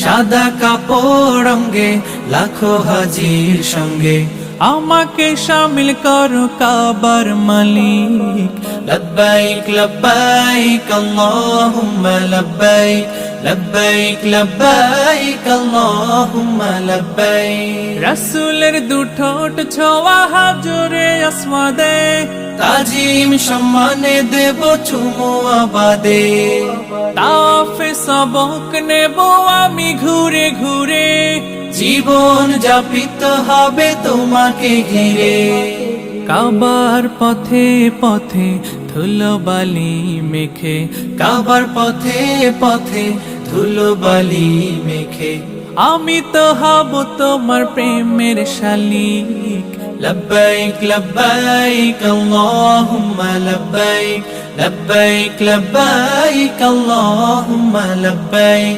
সাদা কাপড় অঙ্গে লাখো হাজির সঙ্গে আমাকে শামিল করো কাবার মালিক। লব্বাইক লব্বাইক আল্লাহুম্মা লব্বাইক, লব্বাইক লব্বাইক আল্লাহুম্মা লব্বাইক। রাসূলের দুঠোঁট ছোঁয়া হাজরে আসওয়াদে, তাজিম সম্মানে দেব চুমু আবাদে। তাফে সবক নেব আমি ঘুরে ঘুরে, জীবন যাপিত হবে তোমাকে ঘিরে। কাবার পথে পথে ধুলোবালি মেখে, কাবার পথে পথে ধুলোবালি মেখে আমি তো হব তোমার প্রেমের শালিক। লব্বাইক লব্বাইক আল্লাহুম্মা লব্বাইক, লব্বাইক লব্বাইক আল্লাহুম্মা লব্বাইক।